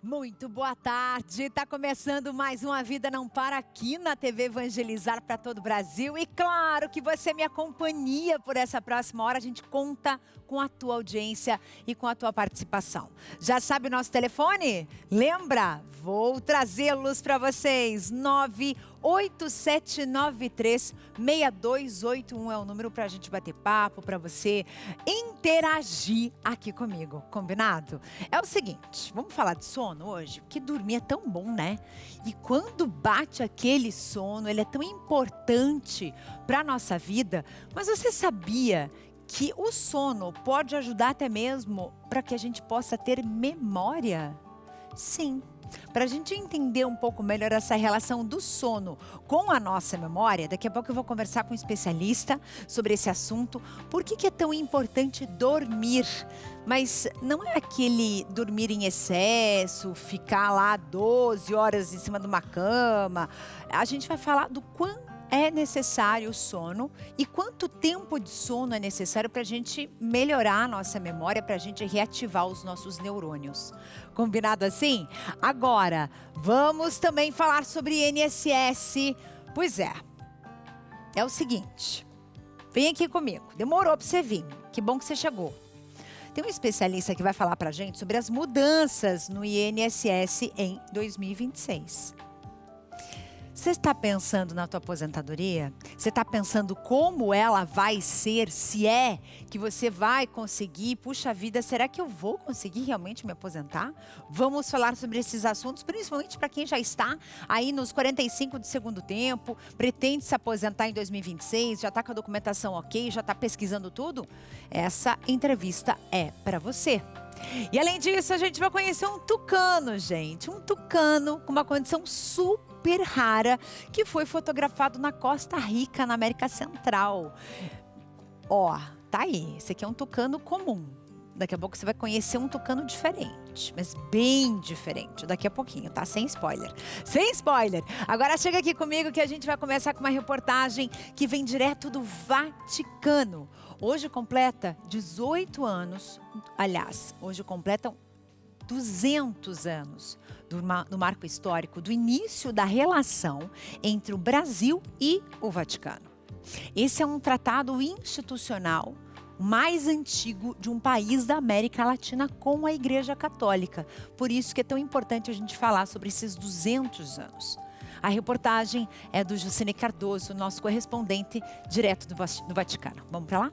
Muito boa tarde, está começando mais uma Vida Não Para aqui na TV Evangelizar para todo o Brasil. E claro que você é minha companhia por essa próxima hora, a gente conta com a tua audiência e com a tua participação. Já sabe o nosso telefone? Lembra? Vou trazê-los para vocês, 98793-6281 é o número para a gente bater papo, para você interagir aqui comigo, combinado? É o seguinte, vamos falar de sono hoje, porque dormir é tão bom, né? E quando bate aquele sono, ele é tão importante para a nossa vida. Mas você sabia que o sono pode ajudar até mesmo para que a gente possa ter memória? Sim. Para a gente entender um pouco melhor essa relação do sono com a nossa memória, daqui a pouco eu vou conversar com um especialista sobre esse assunto. Por que é tão importante dormir? Mas não é aquele dormir em excesso, ficar lá 12 horas em cima de uma cama. A gente vai falar do quanto é necessário o sono e quanto tempo de sono é necessário para a gente melhorar a nossa memória, para a gente reativar os nossos neurônios. Combinado assim? Agora, vamos também falar sobre INSS. Pois é o seguinte, vem aqui comigo, demorou para você vir, que bom que você chegou. Tem um especialista que vai falar para a gente sobre as mudanças no INSS em 2026. Você está pensando na tua aposentadoria? Você está pensando como ela vai ser? Se é que você vai conseguir? Puxa vida, será que eu vou conseguir realmente me aposentar? Vamos falar sobre esses assuntos, principalmente para quem já está aí nos 45 do segundo tempo, pretende se aposentar em 2026, já está com a documentação ok, já está pesquisando tudo? Essa entrevista é para você. E além disso, a gente vai conhecer um tucano, gente. Um tucano com uma condição super rara que foi fotografado na Costa Rica, na América Central. Ó, tá aí. Esse aqui é um tucano comum. Daqui a pouco você vai conhecer um tucano diferente, mas bem diferente. Daqui a pouquinho, tá? Sem spoiler. Sem spoiler! Agora chega aqui comigo que a gente vai começar com uma reportagem que vem direto do Vaticano. Hoje completa 18 anos, aliás, hoje completam 200 anos do marco histórico do início da relação entre o Brasil e o Vaticano. Esse é um tratado institucional mais antigo de um país da América Latina com a Igreja Católica. Por isso que é tão importante a gente falar sobre esses 200 anos. A reportagem é do Jucine Cardoso, nosso correspondente direto do Vaticano. Vamos para lá?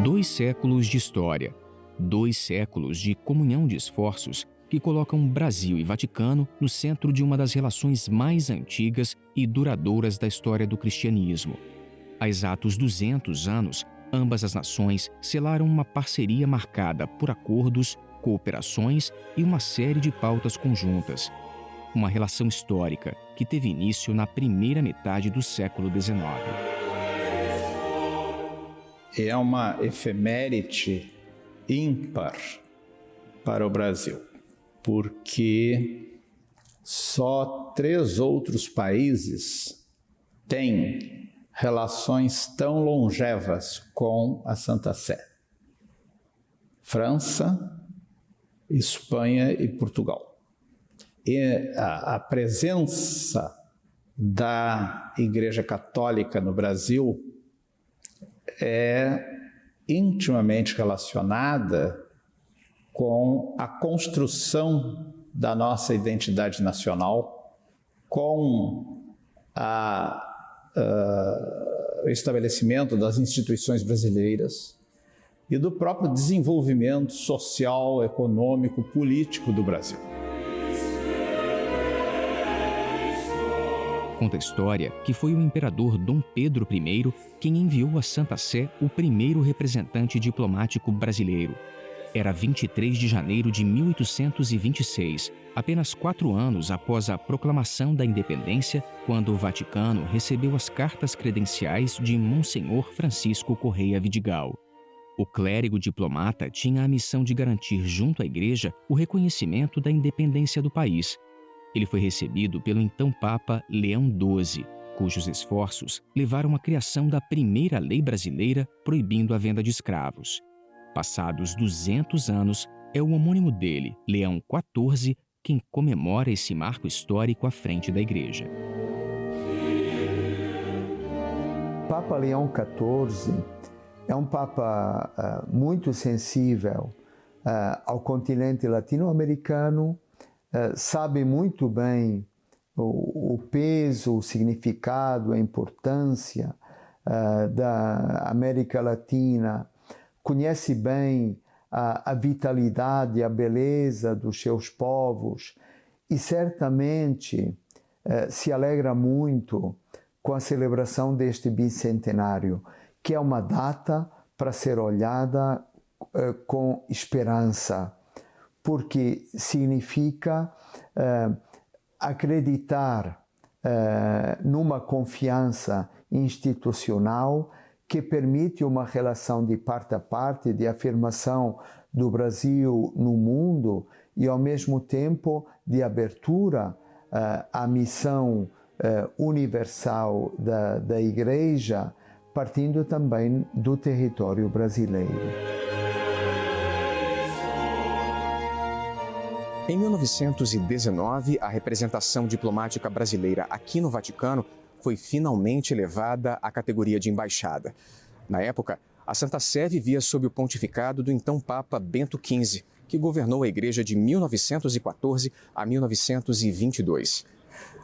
Dois séculos de história, 2 séculos de comunhão de esforços que colocam Brasil e Vaticano no centro de uma das relações mais antigas e duradouras da história do cristianismo. Há exatos 200 anos, ambas as nações selaram uma parceria marcada por acordos, cooperações e uma série de pautas conjuntas. Uma relação histórica que teve início na primeira metade do século XIX. É uma efeméride ímpar para o Brasil, porque só 3 outros países têm relações tão longevas com a Santa Sé: França, Espanha e Portugal. E a presença da Igreja Católica no Brasil é intimamente relacionada com a construção da nossa identidade nacional, com o estabelecimento das instituições brasileiras e do próprio desenvolvimento social, econômico, político do Brasil. Conta a história que foi o imperador Dom Pedro I quem enviou à Santa Sé o primeiro representante diplomático brasileiro. Era 23 de janeiro de 1826, apenas 4 anos após a proclamação da independência, quando o Vaticano recebeu as cartas credenciais de Monsenhor Francisco Correia Vidigal. O clérigo diplomata tinha a missão de garantir junto à Igreja o reconhecimento da independência do país. Ele foi recebido pelo então Papa Leão XII, cujos esforços levaram à criação da primeira lei brasileira proibindo a venda de escravos. Passados 200 anos, é o homônimo dele, Leão XIV, quem comemora esse marco histórico à frente da Igreja. Papa Leão XIV é um Papa muito sensível ao continente latino-americano, sabe muito bem o peso, o significado, a importância da América Latina, conhece bem a vitalidade, a beleza dos seus povos e certamente se alegra muito com a celebração deste bicentenário, que é uma data para ser olhada com esperança, porque significa acreditar numa confiança institucional que permite uma relação de parte a parte, de afirmação do Brasil no mundo e, ao mesmo tempo, de abertura à missão universal da Igreja, partindo também do território brasileiro. Em 1919, a representação diplomática brasileira aqui no Vaticano foi finalmente elevada à categoria de embaixada. Na época, a Santa Sé vivia sob o pontificado do então Papa Bento XV, que governou a Igreja de 1914 a 1922.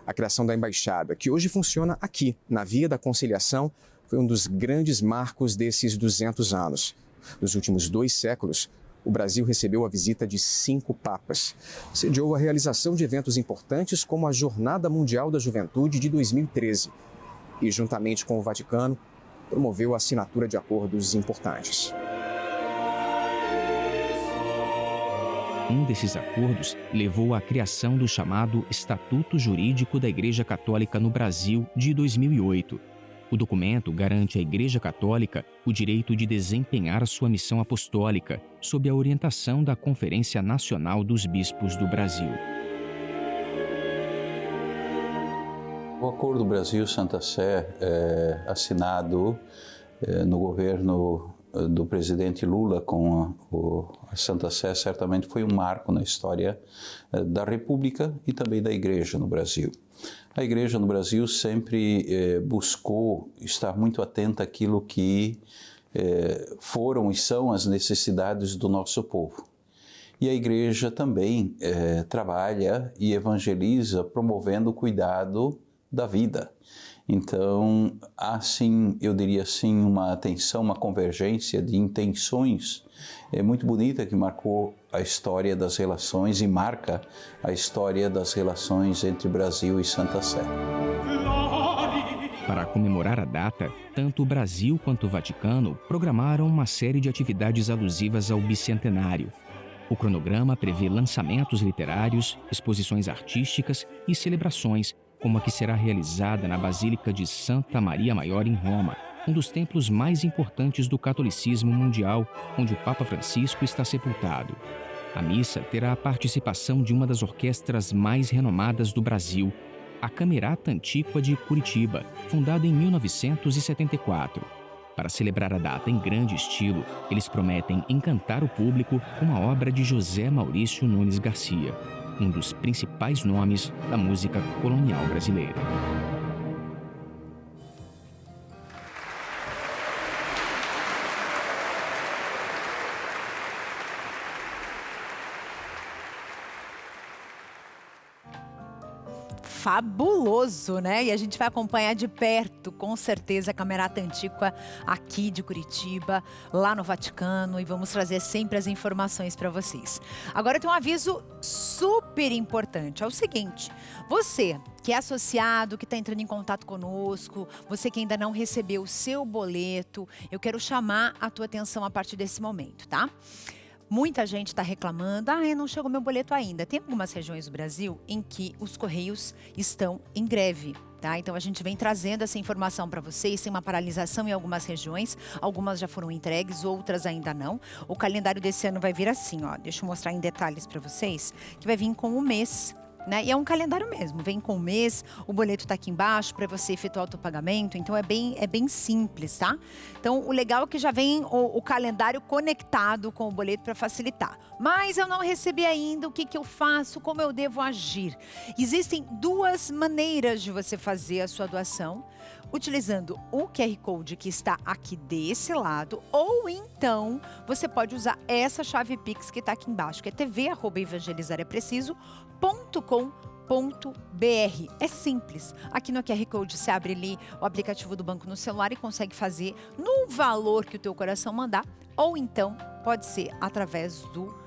A criação da embaixada, que hoje funciona aqui, na Via da Conciliação, foi um dos grandes marcos desses 200 anos. Nos últimos 2 séculos, o Brasil recebeu a visita de 5 papas. Sediou a realização de eventos importantes como a Jornada Mundial da Juventude de 2013 e, juntamente com o Vaticano, promoveu a assinatura de acordos importantes. Um desses acordos levou à criação do chamado Estatuto Jurídico da Igreja Católica no Brasil de 2008. O documento garante à Igreja Católica o direito de desempenhar a sua missão apostólica, sob a orientação da Conferência Nacional dos Bispos do Brasil. O Acordo Brasil-Santa Sé, assinado no governo do presidente Lula com a Santa Sé, certamente foi um marco na história da República e também da Igreja no Brasil. A Igreja no Brasil sempre buscou estar muito atenta àquilo que foram e são as necessidades do nosso povo. E a Igreja também trabalha e evangeliza promovendo o cuidado da vida. Então, há sim, eu diria assim, uma atenção, uma convergência de intenções muito bonita que marcou a história das relações e marca a história das relações entre Brasil e Santa Sé. Para comemorar a data, tanto o Brasil quanto o Vaticano programaram uma série de atividades alusivas ao bicentenário. O cronograma prevê lançamentos literários, exposições artísticas e celebrações, como a que será realizada na Basílica de Santa Maria Maior em Roma, um dos templos mais importantes do catolicismo mundial, onde o Papa Francisco está sepultado. A missa terá a participação de uma das orquestras mais renomadas do Brasil, a Camerata Antiqua de Curitiba, fundada em 1974. Para celebrar a data em grande estilo, eles prometem encantar o público com a obra de José Maurício Nunes Garcia, um dos principais nomes da música colonial brasileira. Fabuloso, né? E a gente vai acompanhar de perto, com certeza, a Camerata Antiqua aqui de Curitiba, lá no Vaticano, e vamos trazer sempre as informações para vocês. Agora tem um aviso super importante, é o seguinte: você que é associado, que está entrando em contato conosco, você que ainda não recebeu o seu boleto, eu quero chamar a tua atenção a partir desse momento, tá? Muita gente está reclamando, não chegou meu boleto ainda. Tem algumas regiões do Brasil em que os Correios estão em greve, tá? Então a gente vem trazendo essa informação para vocês. Tem uma paralisação em algumas regiões, algumas já foram entregues, outras ainda não. O calendário desse ano vai vir assim, ó. Deixa eu mostrar em detalhes para vocês, que vai vir com um mês né? E é um calendário mesmo, vem com o mês, o boleto tá aqui embaixo para você efetuar o teu pagamento, então é bem simples, tá? Então o legal é que já vem o calendário conectado com o boleto para facilitar. Mas eu não recebi ainda, o que eu faço, como eu devo agir? Existem duas maneiras de você fazer a sua doação, utilizando o QR Code que está aqui desse lado, ou então você pode usar essa chave Pix que está aqui embaixo, que é tv@evangelizarepreciso.com.br. É simples. Aqui no QR Code você abre ali o aplicativo do banco no celular e consegue fazer no valor que o teu coração mandar, ou então pode ser através do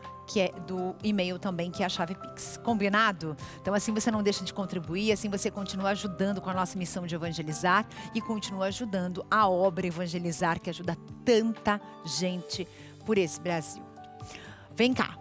e-mail também, que é a chave Pix. Combinado? Então assim você não deixa de contribuir, assim você continua ajudando com a nossa missão de evangelizar e continua ajudando a obra Evangelizar, que ajuda tanta gente por esse Brasil. Vem cá.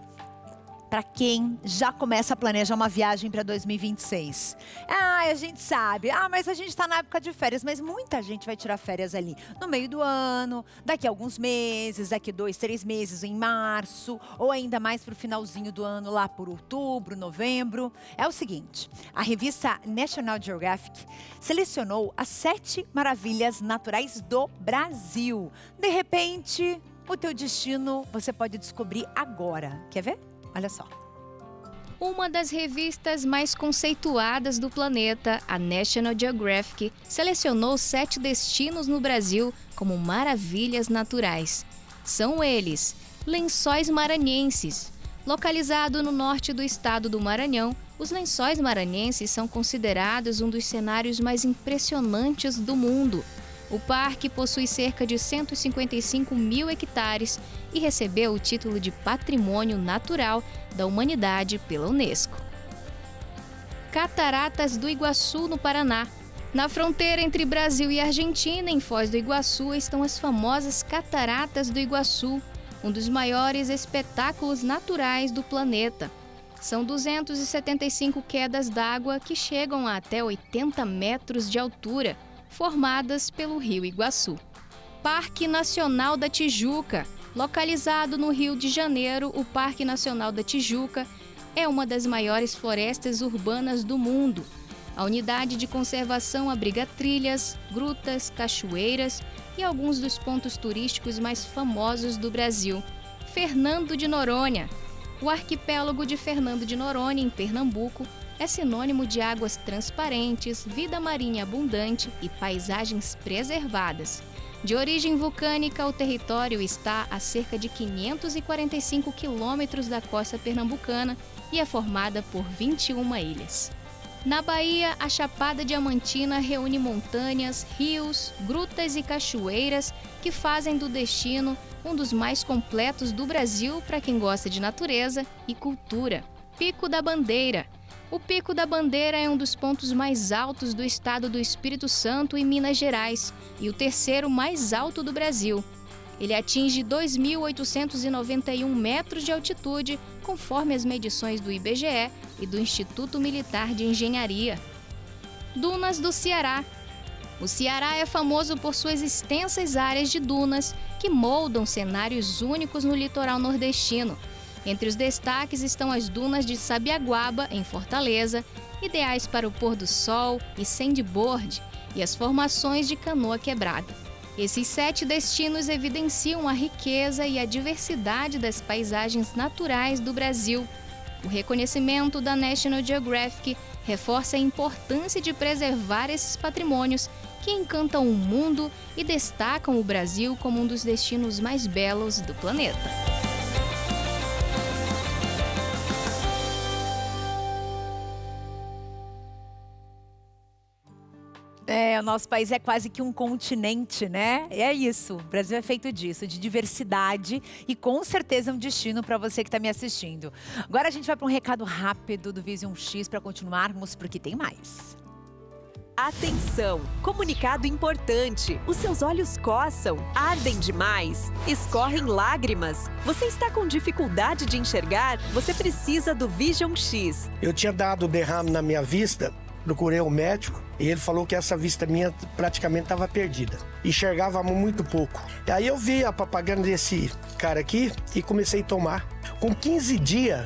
Para quem já começa a planejar uma viagem para 2026. A gente sabe, mas a gente está na época de férias, mas muita gente vai tirar férias ali no meio do ano, daqui a alguns meses, daqui 2, 3 meses, em março, ou ainda mais para o finalzinho do ano, lá por outubro, novembro. É o seguinte, a revista National Geographic selecionou as 7 maravilhas naturais do Brasil. De repente, o teu destino você pode descobrir agora. Quer ver? Olha só. Uma das revistas mais conceituadas do planeta, a National Geographic, selecionou 7 destinos no Brasil como maravilhas naturais. São eles: Lençóis Maranhenses. Localizado no norte do estado do Maranhão, os Lençóis Maranhenses são considerados um dos cenários mais impressionantes do mundo. O parque possui cerca de 155 mil hectares e recebeu o título de Patrimônio Natural da Humanidade pela Unesco. Cataratas do Iguaçu, no Paraná. Na fronteira entre Brasil e Argentina, em Foz do Iguaçu, estão as famosas Cataratas do Iguaçu, um dos maiores espetáculos naturais do planeta. São 275 quedas d'água que chegam a até 80 metros de altura, formadas pelo Rio Iguaçu. Parque Nacional da Tijuca. Localizado no Rio de Janeiro, o Parque Nacional da Tijuca é uma das maiores florestas urbanas do mundo. A unidade de conservação abriga trilhas, grutas, cachoeiras e alguns dos pontos turísticos mais famosos do Brasil. Fernando de Noronha. O arquipélago de Fernando de Noronha, em Pernambuco, é sinônimo de águas transparentes, vida marinha abundante e paisagens preservadas. De origem vulcânica, o território está a cerca de 545 quilômetros da costa pernambucana e é formada por 21 ilhas. Na Bahia, a Chapada Diamantina reúne montanhas, rios, grutas e cachoeiras que fazem do destino um dos mais completos do Brasil para quem gosta de natureza e cultura. Pico da Bandeira. O Pico da Bandeira é um dos pontos mais altos do estado do Espírito Santo e Minas Gerais e o terceiro mais alto do Brasil. Ele atinge 2.891 metros de altitude, conforme as medições do IBGE e do Instituto Militar de Engenharia. Dunas do Ceará. O Ceará é famoso por suas extensas áreas de dunas que moldam cenários únicos no litoral nordestino. Entre os destaques estão as dunas de Sabiaguaba, em Fortaleza, ideais para o pôr do sol e sandboard, e as formações de canoa quebrada. Esses 7 destinos evidenciam a riqueza e a diversidade das paisagens naturais do Brasil. O reconhecimento da National Geographic reforça a importância de preservar esses patrimônios que encantam o mundo e destacam o Brasil como um dos destinos mais belos do planeta. O nosso país é quase que um continente, né? É isso, o Brasil é feito disso, de diversidade e com certeza é um destino para você que está me assistindo. Agora a gente vai para um recado rápido do Vision X para continuarmos, porque tem mais. Atenção! Comunicado importante. Os seus olhos coçam, ardem demais, escorrem lágrimas. Você está com dificuldade de enxergar? Você precisa do Vision X. Eu tinha dado derrame na minha vista, procurei o médico e ele falou que essa vista minha praticamente estava perdida. Enxergava muito pouco. E aí eu vi a propaganda desse cara aqui e comecei a tomar. Com 15 dias,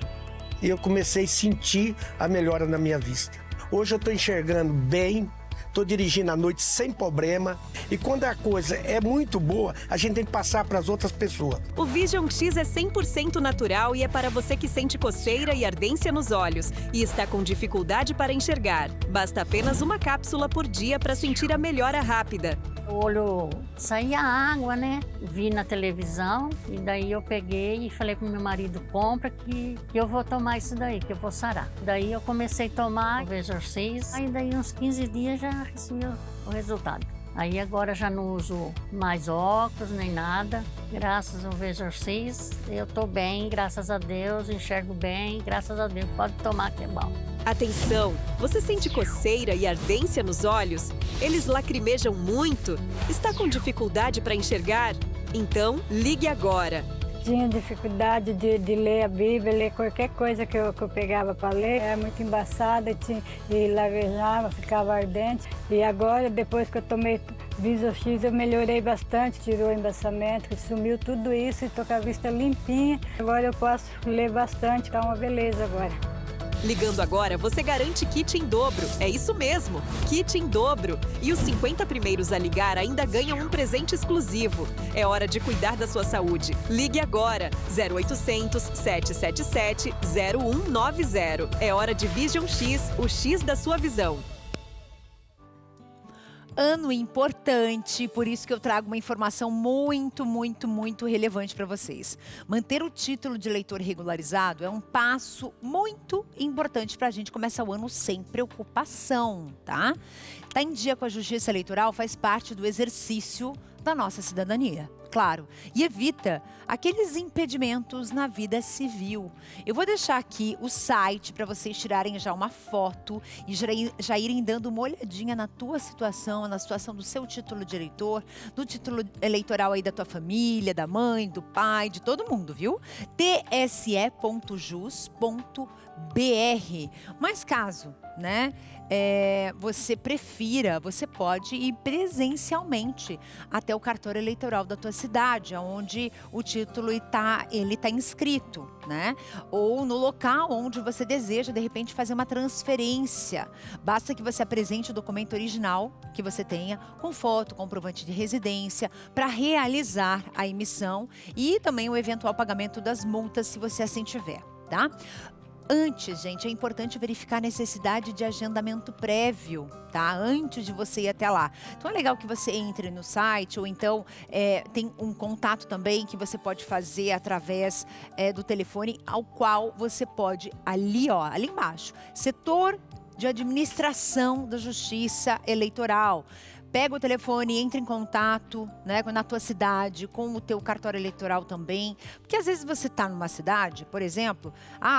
e eu comecei a sentir a melhora na minha vista. Hoje eu estou enxergando bem, estou dirigindo à noite sem problema. E quando a coisa é muito boa, a gente tem que passar para as outras pessoas. O Vision X é 100% natural e é para você que sente coceira e ardência nos olhos e está com dificuldade para enxergar. Basta apenas uma cápsula por dia para sentir a melhora rápida. O olho saía água, né? Vi na televisão e daí eu peguei e falei pro meu marido, compra que eu vou tomar isso daí, que eu vou sarar. Daí eu comecei a tomar o Vision X, aí daí uns 15 dias já recebi o resultado. Aí agora já não uso mais óculos nem nada, graças ao Vision X, eu tô bem, graças a Deus, enxergo bem, graças a Deus, pode tomar que é bom. Atenção! Você sente coceira e ardência nos olhos? Eles lacrimejam muito? Está com dificuldade para enxergar? Então, ligue agora! Tinha dificuldade de ler a Bíblia, ler qualquer coisa que eu pegava para ler. Era muito embaçada e lavejava, ficava ardente. E agora, depois que eu tomei Vision X, eu melhorei bastante. Tirou o embaçamento, sumiu tudo isso e estou com a vista limpinha. Agora eu posso ler bastante, está uma beleza agora. Ligando agora, você garante kit em dobro. É isso mesmo, kit em dobro. E os 50 primeiros a ligar ainda ganham um presente exclusivo. É hora de cuidar da sua saúde. Ligue agora, 0800 777 0190. É hora de Vision X, o X da sua visão. Ano importante, por isso que eu trago uma informação muito relevante para vocês. Manter o título de eleitor regularizado é um passo muito importante para a gente começar o ano sem preocupação, tá? Tá em dia com a Justiça Eleitoral faz parte do exercício da nossa cidadania, claro, e evita aqueles impedimentos na vida civil. Eu vou deixar aqui o site para vocês tirarem já uma foto e já irem dando uma olhadinha na tua situação, na situação do seu título de eleitor, do título eleitoral aí da tua família, da mãe, do pai, de todo mundo, viu? tse.jus.br. Mas caso, né, você prefira, você pode ir presencialmente até o cartório eleitoral da tua cidade, onde o título ele tá inscrito, né? Ou no local onde você deseja, de repente, fazer uma transferência. Basta que você apresente o documento original que você tenha, com foto, comprovante de residência, para realizar a emissão e também o eventual pagamento das multas, se você assim tiver, tá? Antes, gente, é importante verificar a necessidade de agendamento prévio, tá? Antes de você ir até lá. Então, é legal que você entre no site ou então tem um contato também que você pode fazer através do telefone, ao qual você pode, ali embaixo, setor de administração da Justiça Eleitoral. Pega o telefone, entra em contato, né, na tua cidade, com o teu cartório eleitoral também. Porque às vezes você está numa cidade, por exemplo,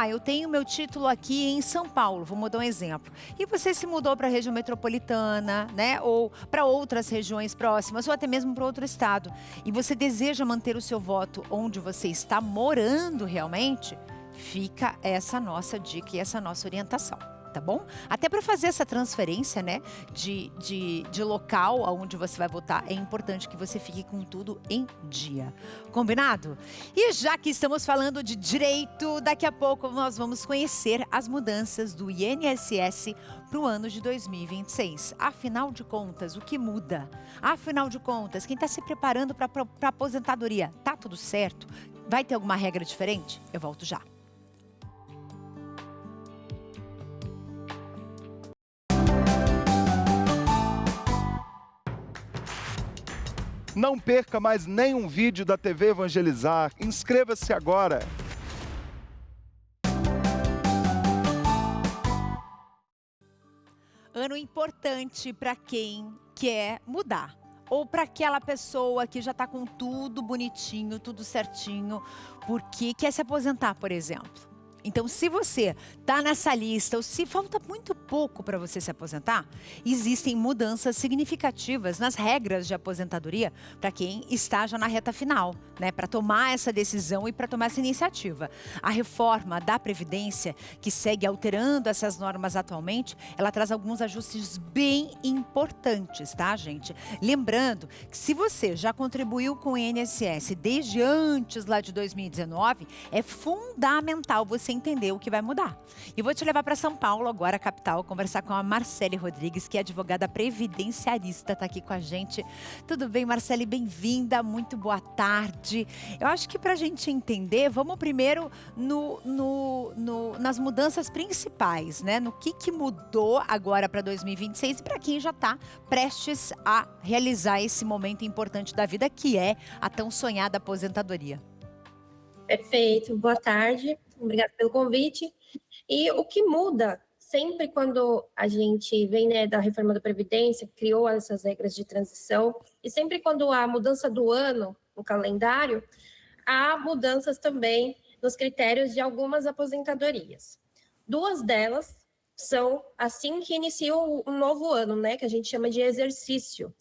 eu tenho meu título aqui em São Paulo, vou dar um exemplo. E você se mudou para a região metropolitana, né, ou para outras regiões próximas, ou até mesmo para outro estado. E você deseja manter o seu voto onde você está morando realmente, fica essa nossa dica e essa nossa orientação. Tá bom? Até para fazer essa transferência, né, de local aonde você vai votar, é importante que você fique com tudo em dia. Combinado? E já que estamos falando de direito, daqui a pouco nós vamos conhecer as mudanças do INSS para o ano de 2026. Afinal de contas, o que muda? Afinal de contas, quem está se preparando para a aposentadoria, tá tudo certo? Vai ter alguma regra diferente? Eu volto já. Não perca mais nenhum vídeo da TV Evangelizar. Inscreva-se agora. Ano importante para quem quer mudar. Ou para aquela pessoa que já está com tudo bonitinho, tudo certinho, porque quer se aposentar, por exemplo. Então, se você está nessa lista, ou se falta muito pouco para você se aposentar, existem mudanças significativas nas regras de aposentadoria para quem está já na reta final, né? Para tomar essa decisão e para tomar essa iniciativa. A reforma da Previdência, que segue alterando essas normas atualmente, ela traz alguns ajustes bem importantes, tá, gente? Lembrando que se você já contribuiu com o INSS desde antes lá de 2019, é fundamental você você entender o que vai mudar. E vou te levar para São Paulo, agora capital, conversar com a Marcele Rodrigues, que é advogada previdenciarista, está aqui com a gente. Tudo bem, Marcele? Bem-vinda, muito boa tarde. Eu acho que para a gente entender, vamos primeiro nas mudanças principais, né? No que mudou agora para 2026 e para quem já está prestes a realizar esse momento importante da vida, que é a tão sonhada aposentadoria. Perfeito, boa tarde, obrigada pelo convite. E o que muda sempre quando a gente vem, né, da reforma da Previdência, criou essas regras de transição, e sempre quando há mudança do ano no calendário, há mudanças também nos critérios de algumas aposentadorias. Duas delas são assim que inicia um novo ano, né, que a gente chama de exercício.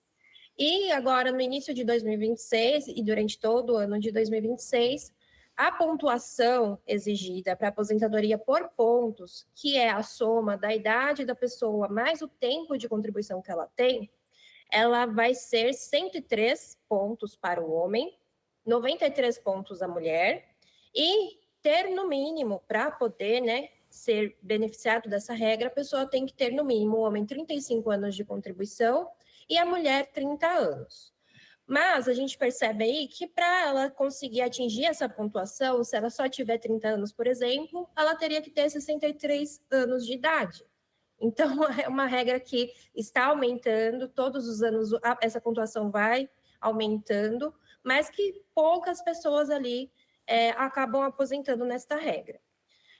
E agora, no início de 2026 e durante todo o ano de 2026, a pontuação exigida para aposentadoria por pontos, que é a soma da idade da pessoa mais o tempo de contribuição que ela tem, ela vai ser 103 pontos para o homem, 93 pontos a mulher, e ter no mínimo, para poder, né, ser beneficiado dessa regra, a pessoa tem que ter no mínimo o homem 35 anos de contribuição e a mulher 30 anos. Mas a gente percebe aí que para ela conseguir atingir essa pontuação, se ela só tiver 30 anos, por exemplo, ela teria que ter 63 anos de idade. Então, é uma regra que está aumentando, todos os anos essa pontuação vai aumentando, mas que poucas pessoas ali acabam aposentando nesta regra.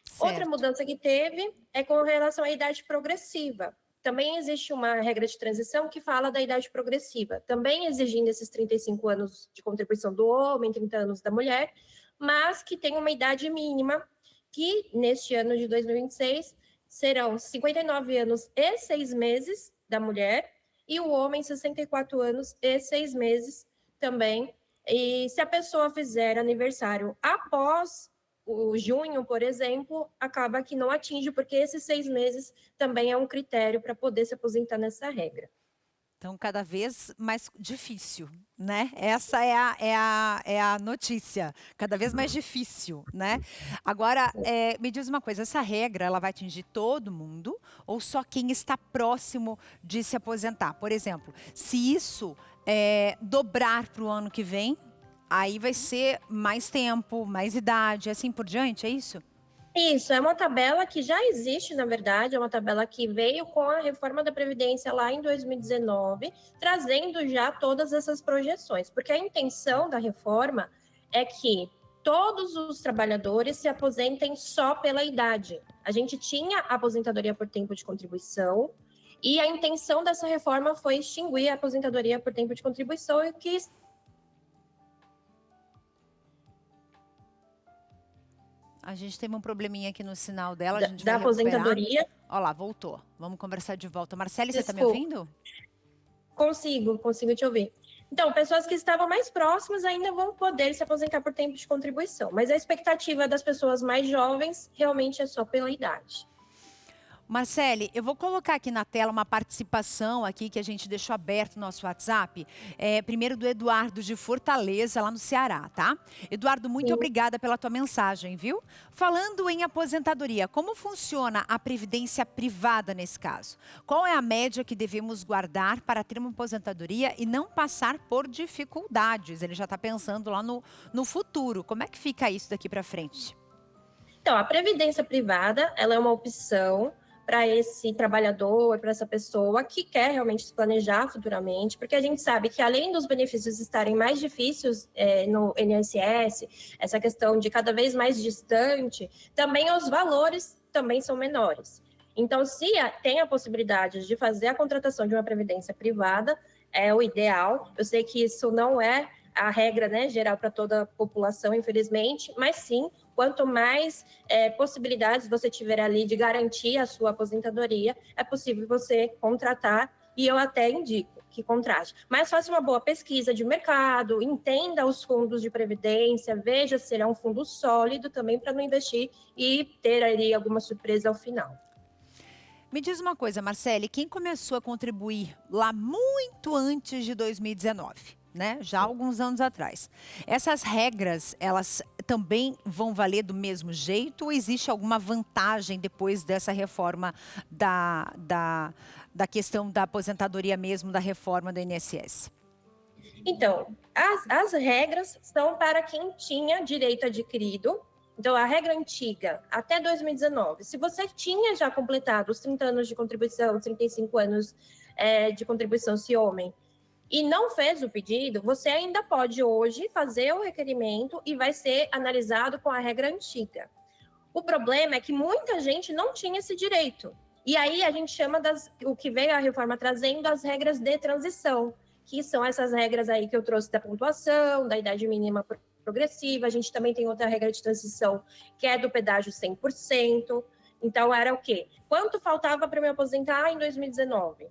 Certo. Outra mudança que teve é com relação à idade progressiva. Também existe uma regra de transição que fala da idade progressiva, também exigindo esses 35 anos de contribuição do homem, 30 anos da mulher, mas que tem uma idade mínima, que neste ano de 2026 serão 59 anos e 6 meses da mulher, e o homem 64 anos e 6 meses também. E se a pessoa fizer aniversário após o junho, por exemplo, acaba que não atinge, porque esses 6 meses também é um critério para poder se aposentar nessa regra. Então, cada vez mais difícil, né? Essa é a notícia. Cada vez mais difícil, né? Agora, me diz uma coisa, essa regra, ela vai atingir todo mundo ou só quem está próximo de se aposentar? Por exemplo, se isso dobrar para o ano que vem, aí vai ser mais tempo, mais idade, assim por diante, é isso? Isso, é uma tabela que já existe, na verdade, é uma tabela que veio com a reforma da Previdência lá em 2019, trazendo já todas essas projeções, porque a intenção da reforma é que todos os trabalhadores se aposentem só pela idade. A gente tinha aposentadoria por tempo de contribuição, e a intenção dessa reforma foi extinguir a aposentadoria por tempo de contribuição, e que a gente teve um probleminha aqui no sinal dela. Da aposentadoria. Olha lá, voltou. Vamos conversar de volta. Marcele, você está me ouvindo? Consigo te ouvir. Então, pessoas que estavam mais próximas ainda vão poder se aposentar por tempo de contribuição, mas a expectativa das pessoas mais jovens realmente é só pela idade. Marcele, eu vou colocar aqui na tela uma participação aqui que a gente deixou aberto no nosso WhatsApp. Primeiro do Eduardo de Fortaleza, lá no Ceará, tá? Eduardo, muito obrigada pela tua mensagem, viu? Falando em aposentadoria, como funciona a previdência privada nesse caso? Qual é a média que devemos guardar para ter uma aposentadoria e não passar por dificuldades? Ele já está pensando lá no futuro. Como é que fica isso daqui para frente? Então, a previdência privada, ela é uma opção para esse trabalhador, para essa pessoa que quer realmente se planejar futuramente, porque a gente sabe que além dos benefícios estarem mais difíceis no INSS, essa questão de cada vez mais distante, também os valores também são menores. Então, se tem a possibilidade de fazer a contratação de uma previdência privada, é o ideal. Eu sei que isso não é a regra, né, geral para toda a população, infelizmente, mas sim, quanto mais possibilidades você tiver ali de garantir a sua aposentadoria, é possível você contratar, e eu até indico que contrate. Mas faça uma boa pesquisa de mercado, entenda os fundos de previdência, veja se ele é um fundo sólido também para não investir e ter ali alguma surpresa ao final. Me diz uma coisa, Marcele, quem começou a contribuir lá muito antes de 2019? né? Já há alguns anos atrás. Essas regras, elas também vão valer do mesmo jeito ou existe alguma vantagem depois dessa reforma da questão da aposentadoria mesmo, da reforma do INSS? Então, as regras são para quem tinha direito adquirido. Então, a regra antiga, até 2019, se você tinha já completado os 30 anos de contribuição, 35 anos de contribuição se homem, e não fez o pedido, você ainda pode hoje fazer o requerimento e vai ser analisado com a regra antiga. O problema é que muita gente não tinha esse direito. E aí a gente chama o que veio a reforma trazendo as regras de transição, que são essas regras aí que eu trouxe da pontuação, da idade mínima progressiva. A gente também tem outra regra de transição, que é do pedágio 100%. Então, era o quê? Quanto faltava para me aposentar em 2019?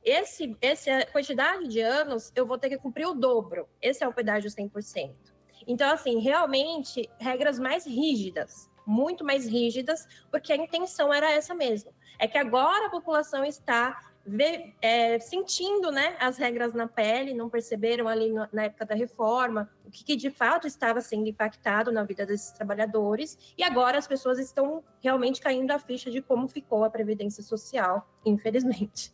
Essa quantidade de anos, eu vou ter que cumprir o dobro. Esse é o pedágio 100%. Então, assim, realmente, regras mais rígidas, muito mais rígidas, porque a intenção era essa mesmo. É que agora a população está sentindo, né, as regras na pele, não perceberam ali na época da reforma o que de fato estava sendo impactado na vida desses trabalhadores, e agora as pessoas estão realmente caindo a ficha de como ficou a Previdência Social, infelizmente.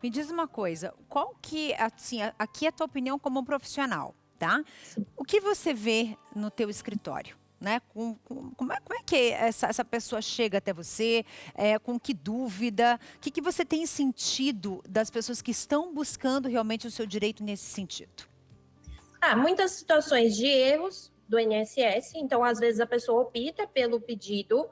Me diz uma coisa, qual que, assim, aqui é a tua opinião como profissional, tá? Sim. O que você vê no teu escritório? Né? Como é que essa pessoa chega até você? Com que dúvida? O que você tem sentido das pessoas que estão buscando realmente o seu direito nesse sentido? Muitas situações de erros do INSS, então às vezes a pessoa opta pelo pedido,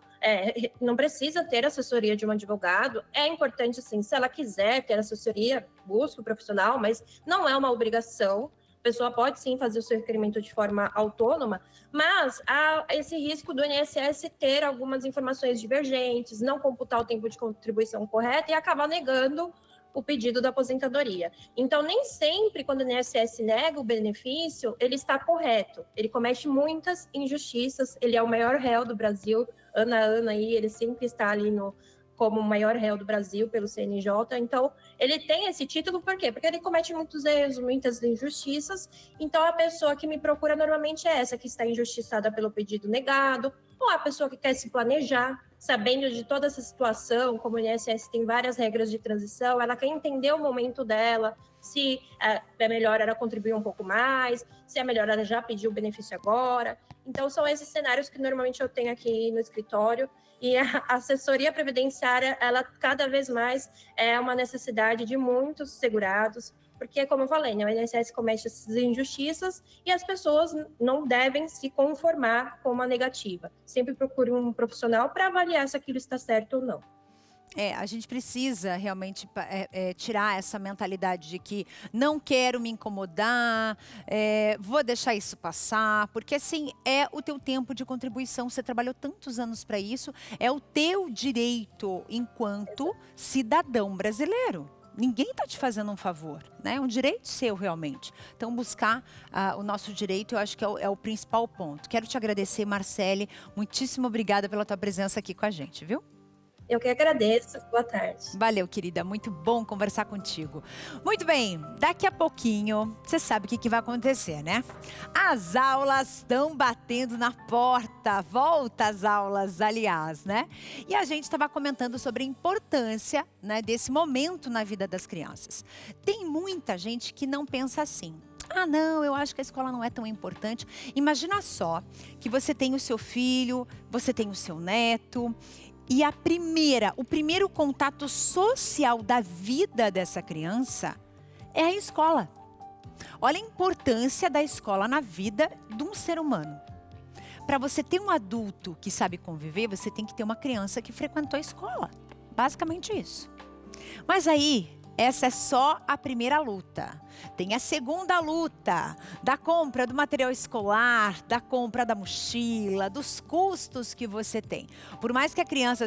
não precisa ter assessoria de um advogado, é importante sim, se ela quiser ter assessoria, busque o profissional, mas não é uma obrigação. A pessoa pode sim fazer o seu requerimento de forma autônoma, mas há esse risco do INSS ter algumas informações divergentes, não computar o tempo de contribuição correto e acabar negando o pedido da aposentadoria. Então, nem sempre, quando o INSS nega o benefício, ele está correto. Ele comete muitas injustiças, ele é o maior réu do Brasil, ano a ano aí, ele sempre está ali como o maior réu do Brasil pelo CNJ. Então, ele tem esse título por quê? Porque ele comete muitos erros, muitas injustiças. Então, a pessoa que me procura normalmente é essa que está injustiçada pelo pedido negado, ou a pessoa que quer se planejar, sabendo de toda essa situação, como o INSS tem várias regras de transição, ela quer entender o momento dela, se é melhor ela contribuir um pouco mais, se é melhor ela já pedir o benefício agora. Então, são esses cenários que normalmente eu tenho aqui no escritório. E a assessoria previdenciária, ela cada vez mais é uma necessidade de muitos segurados, porque, como eu falei, né, o INSS comete essas injustiças e as pessoas não devem se conformar com uma negativa. Sempre procure um profissional para avaliar se aquilo está certo ou não. A gente precisa realmente tirar essa mentalidade de que não quero me incomodar, vou deixar isso passar, porque assim, é o teu tempo de contribuição, você trabalhou tantos anos para isso, é o teu direito enquanto cidadão brasileiro. Ninguém está te fazendo um favor, né? É um direito seu realmente. Então, buscar o nosso direito, eu acho que é o principal ponto. Quero te agradecer, Marcele, muitíssimo obrigada pela tua presença aqui com a gente, viu? Eu que agradeço. Boa tarde. Valeu, querida. Muito bom conversar contigo. Muito bem, daqui a pouquinho, você sabe o que vai acontecer, né? As aulas estão batendo na porta. Volta às aulas, aliás, né? E a gente estava comentando sobre a importância, né, desse momento na vida das crianças. Tem muita gente que não pensa assim. Não, eu acho que a escola não é tão importante. Imagina só que você tem o seu filho, você tem o seu neto. E o primeiro contato social da vida dessa criança é a escola. Olha a importância da escola na vida de um ser humano. Para você ter um adulto que sabe conviver, você tem que ter uma criança que frequentou a escola. Basicamente isso. Mas aí, essa é só a primeira luta. Tem a segunda luta da compra do material escolar, da compra da mochila, dos custos que você tem. Por mais que a criança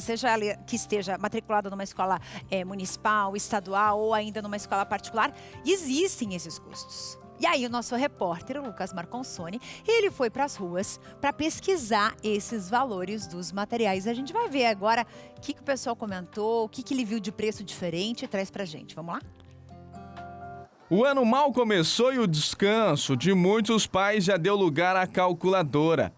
que esteja matriculada numa escola municipal, estadual ou ainda numa escola particular, existem esses custos. E aí o nosso repórter, o Lucas Marconsoni, ele foi para as ruas para pesquisar esses valores dos materiais. A gente vai ver agora o que o pessoal comentou, o que ele viu de preço diferente e traz para a gente. Vamos lá? O ano mal começou e o descanso de muitos pais já deu lugar à calculadora.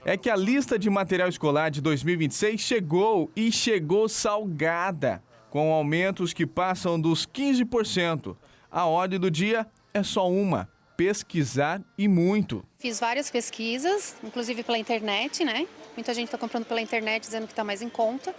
É que a lista de material escolar de 2026 chegou e chegou salgada, com aumentos que passam dos 15%. A ordem do dia é só uma: pesquisar e muito. Fiz várias pesquisas, inclusive pela internet, né? Muita gente está comprando pela internet dizendo que está mais em conta.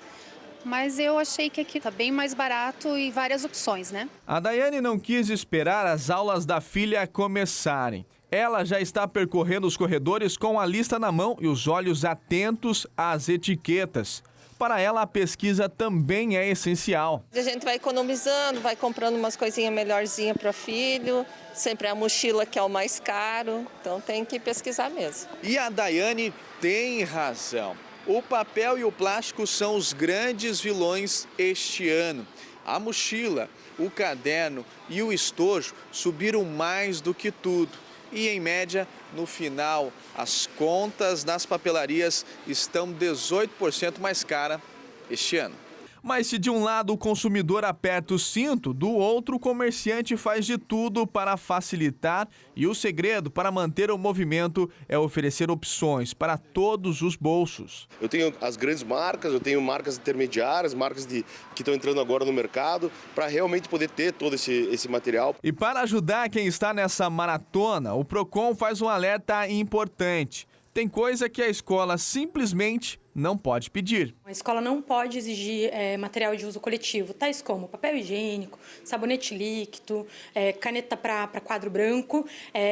Mas eu achei que aqui está bem mais barato e várias opções, né? A Daiane não quis esperar as aulas da filha começarem. Ela já está percorrendo os corredores com a lista na mão e os olhos atentos às etiquetas. Para ela, a pesquisa também é essencial. A gente vai economizando, vai comprando umas coisinhas melhorzinhas para o filho. Sempre a mochila que é o mais caro, então tem que pesquisar mesmo. E a Daiane tem razão. O papel e o plástico são os grandes vilões este ano. A mochila, o caderno e o estojo subiram mais do que tudo. E, em média, no final, as contas nas papelarias estão 18% mais caras este ano. Mas se de um lado o consumidor aperta o cinto, do outro o comerciante faz de tudo para facilitar, e o segredo para manter o movimento é oferecer opções para todos os bolsos. Eu tenho as grandes marcas, eu tenho marcas intermediárias, marcas que estão entrando agora no mercado, para realmente poder ter todo esse material. E para ajudar quem está nessa maratona, o Procon faz um alerta importante. Tem coisa que a escola simplesmente não pode pedir. A escola não pode exigir material de uso coletivo, tais como papel higiênico, sabonete líquido, caneta para quadro branco.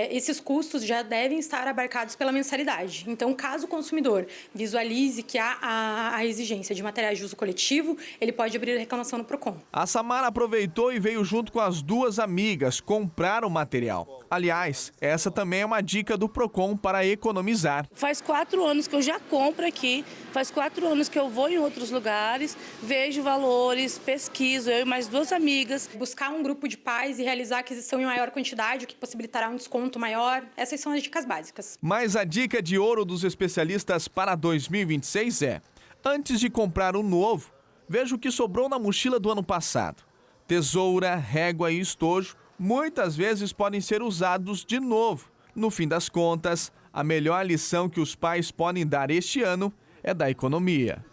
Esses custos já devem estar abarcados pela mensalidade. Então, caso o consumidor visualize que há a exigência de materiais de uso coletivo, ele pode abrir a reclamação no Procon. A Samara aproveitou e veio junto com as duas amigas comprar o material. Aliás, essa também é uma dica do Procon para economizar. Faz 4 anos que eu já compro aqui. Faz 4 anos que eu vou em outros lugares, vejo valores, pesquiso, eu e mais 2 amigas. Buscar um grupo de pais e realizar a aquisição em maior quantidade, o que possibilitará um desconto maior. Essas são as dicas básicas. Mas a dica de ouro dos especialistas para 2026 é: antes de comprar um novo, veja o que sobrou na mochila do ano passado. Tesoura, régua e estojo muitas vezes podem ser usados de novo. No fim das contas, a melhor lição que os pais podem dar este ano é da economia.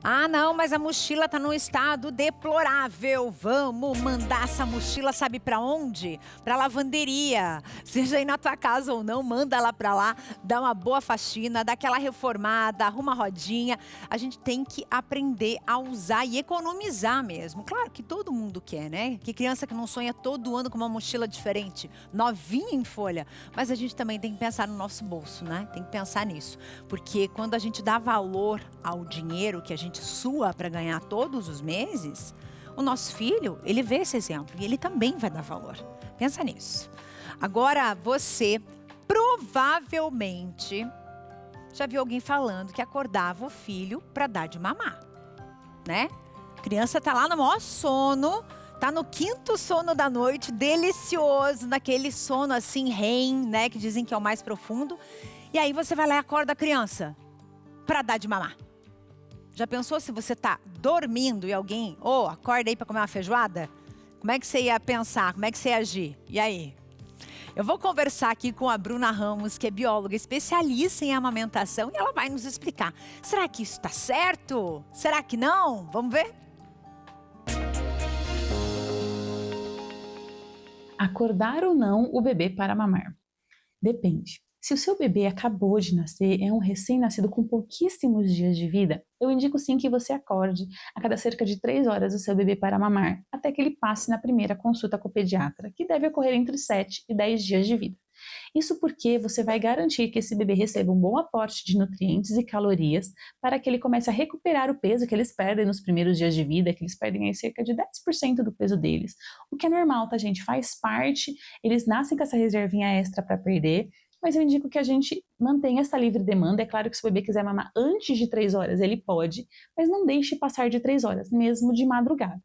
Ah, não, mas a mochila tá num estado deplorável. Vamos mandar essa mochila, sabe pra onde? Pra lavanderia. Seja aí na tua casa ou não, manda ela pra lá, dá uma boa faxina, dá aquela reformada, arruma a rodinha. A gente tem que aprender a usar e economizar mesmo. Claro que todo mundo quer, né? Que criança que não sonha todo ano com uma mochila diferente, novinha em folha. Mas a gente também tem que pensar no nosso bolso, né? Tem que pensar nisso. Porque quando a gente dá valor ao dinheiro que a gente sua para ganhar todos os meses, o nosso filho, ele vê esse exemplo e ele também vai dar valor. Pensa nisso. Agora, você provavelmente já viu alguém falando que acordava o filho para dar de mamar, né? A criança tá lá no maior sono, tá no 5º sono da noite, delicioso, naquele sono assim, REM, né? Que dizem que é o mais profundo. E aí você vai lá e acorda a criança para dar de mamar. Já pensou se você tá dormindo e alguém, acorda aí para comer uma feijoada? Como é que você ia pensar? Como é que você ia agir? E aí? Eu vou conversar aqui com a Bruna Ramos, que é bióloga especialista em amamentação, e ela vai nos explicar. Será que isso está certo? Será que não? Vamos ver? Acordar ou não o bebê para mamar? Depende. Se o seu bebê acabou de nascer, é um recém-nascido com pouquíssimos dias de vida, eu indico sim que você acorde a cada cerca de 3 horas o seu bebê para mamar, até que ele passe na primeira consulta com o pediatra, que deve ocorrer entre 7 e 10 dias de vida. Isso porque você vai garantir que esse bebê receba um bom aporte de nutrientes e calorias para que ele comece a recuperar o peso que eles perdem nos primeiros dias de vida, que eles perdem aí cerca de 10% do peso deles. O que é normal, tá, gente? Faz parte, eles nascem com essa reservinha extra para perder, mas eu indico que a gente mantenha essa livre demanda. É claro que se o bebê quiser mamar antes de 3 horas, ele pode, mas não deixe passar de 3 horas, mesmo de madrugada.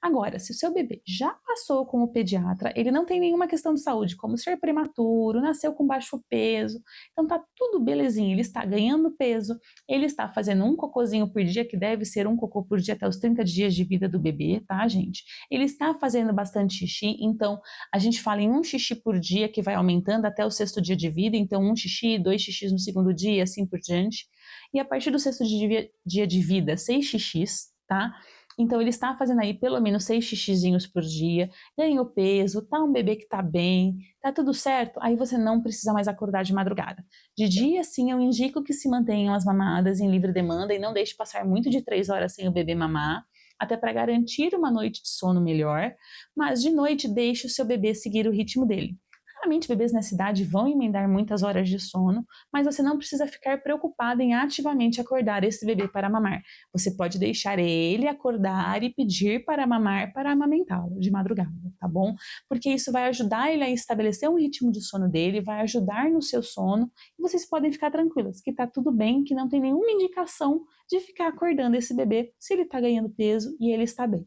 Agora, se o seu bebê já passou com o pediatra, ele não tem nenhuma questão de saúde, como ser prematuro, nasceu com baixo peso, então tá tudo belezinha, ele está ganhando peso, ele está fazendo um cocôzinho por dia, que deve ser um cocô por dia até os 30 dias de vida do bebê, tá, gente? Ele está fazendo bastante xixi, então a gente fala em um xixi por dia, que vai aumentando até o 6º dia de vida, então 1 xixi, 2 xixis no 2º dia, assim por diante. E a partir do 6º dia de vida, 6 xixis, tá? Então ele está fazendo aí pelo menos 6 xixizinhos por dia, ganhou peso, tá um bebê que tá bem, tá tudo certo, aí você não precisa mais acordar de madrugada. De dia, sim, eu indico que se mantenham as mamadas em livre demanda e não deixe passar muito de 3 horas sem o bebê mamar, até para garantir uma noite de sono melhor, mas de noite deixe o seu bebê seguir o ritmo dele. Claramente, bebês nessa idade vão emendar muitas horas de sono, mas você não precisa ficar preocupado em ativamente acordar esse bebê para mamar. Você pode deixar ele acordar e pedir para mamar para amamentá-lo de madrugada, tá bom? Porque isso vai ajudar ele a estabelecer um ritmo de sono dele, vai ajudar no seu sono, e vocês podem ficar tranquilas que tá tudo bem, que não tem nenhuma indicação de ficar acordando esse bebê se ele tá ganhando peso e ele está bem.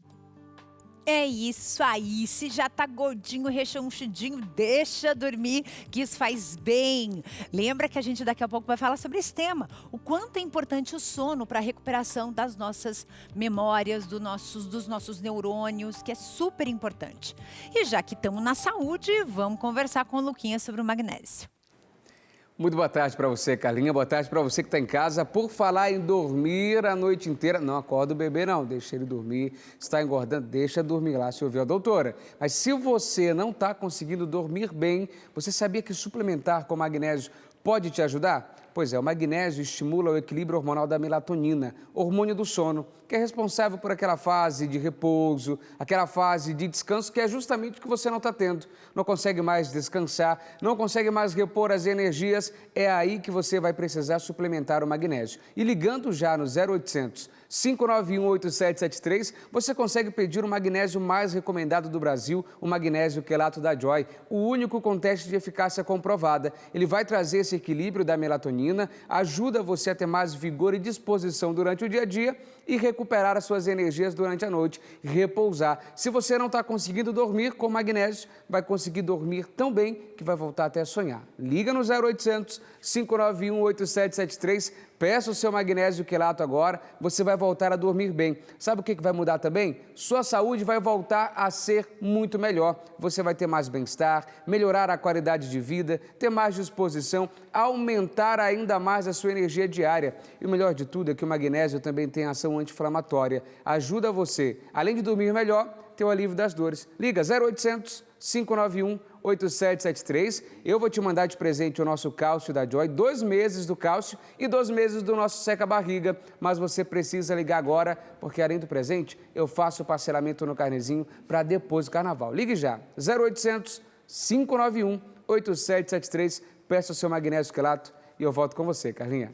É isso aí, se já tá gordinho, rechonchudinho, deixa dormir, que isso faz bem. Lembra que a gente daqui a pouco vai falar sobre esse tema, o quanto é importante o sono para a recuperação das nossas memórias, dos nossos neurônios, que é super importante. E já que estamos na saúde, vamos conversar com o Luquinha sobre o magnésio. Muito boa tarde para você, Carlinha. Boa tarde para você que está em casa. Por falar em dormir a noite inteira, não acorda o bebê não, deixa ele dormir. Está engordando, deixa dormir lá, se ouviu a doutora. Mas se você não está conseguindo dormir bem, você sabia que suplementar com magnésio pode te ajudar? Pois é, o magnésio estimula o equilíbrio hormonal da melatonina, hormônio do sono, que é responsável por aquela fase de repouso, aquela fase de descanso que é justamente o que você não está tendo. Não consegue mais descansar, não consegue mais repor as energias, é aí que você vai precisar suplementar o magnésio. E ligando já no 0800 591 8773, você consegue pedir o magnésio mais recomendado do Brasil, o magnésio quelato da Joy, o único com teste de eficácia comprovada. Ele vai trazer esse equilíbrio da melatonina, ajuda você a ter mais vigor e disposição durante o dia a dia e recuperar as suas energias durante a noite, repousar. Se você não está conseguindo dormir com magnésio, vai conseguir dormir tão bem que vai voltar até a sonhar. Liga no 0800 591 8773, peça o seu magnésio quelato agora, você vai voltar a dormir bem. Sabe o que vai mudar também? Sua saúde vai voltar a ser muito melhor. Você vai ter mais bem-estar, melhorar a qualidade de vida, ter mais disposição, aumentar ainda mais a sua energia diária. E o melhor de tudo é que o magnésio também tem ação anti-inflamatória. Ajuda você, além de dormir melhor, ter o alívio das dores. Liga 0800 591 8773. Eu vou te mandar de presente o nosso cálcio da Joy, 2 meses do cálcio e 2 meses do nosso seca-barriga. Mas você precisa ligar agora, porque além do presente, eu faço o parcelamento no carnezinho para depois do carnaval. Ligue já, 0800 591 8773. Peça o seu magnésio quelato e eu volto com você, Carlinha.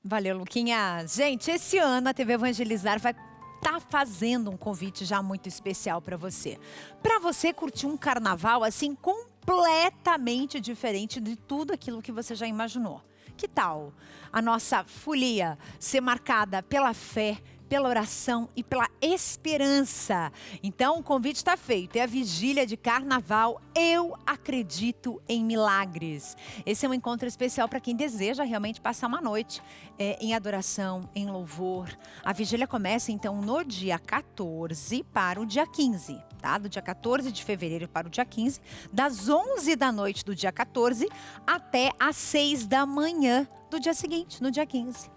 Valeu, Luquinha. Gente, esse ano a TV Evangelizar vai tá fazendo um convite já muito especial para você curtir um carnaval assim completamente diferente de tudo aquilo que você já imaginou. Que tal a nossa folia ser marcada pela fé, pela oração e pela esperança? Então o convite está feito, é a vigília de carnaval Eu Acredito em Milagres. Esse é um encontro especial para quem deseja realmente passar uma noite em adoração, em louvor. A vigília começa então no dia 14 para o dia 15, tá? Do dia 14 de fevereiro para o dia 15, das 11 da noite do dia 14 até às 6 da manhã do dia seguinte, no dia 15.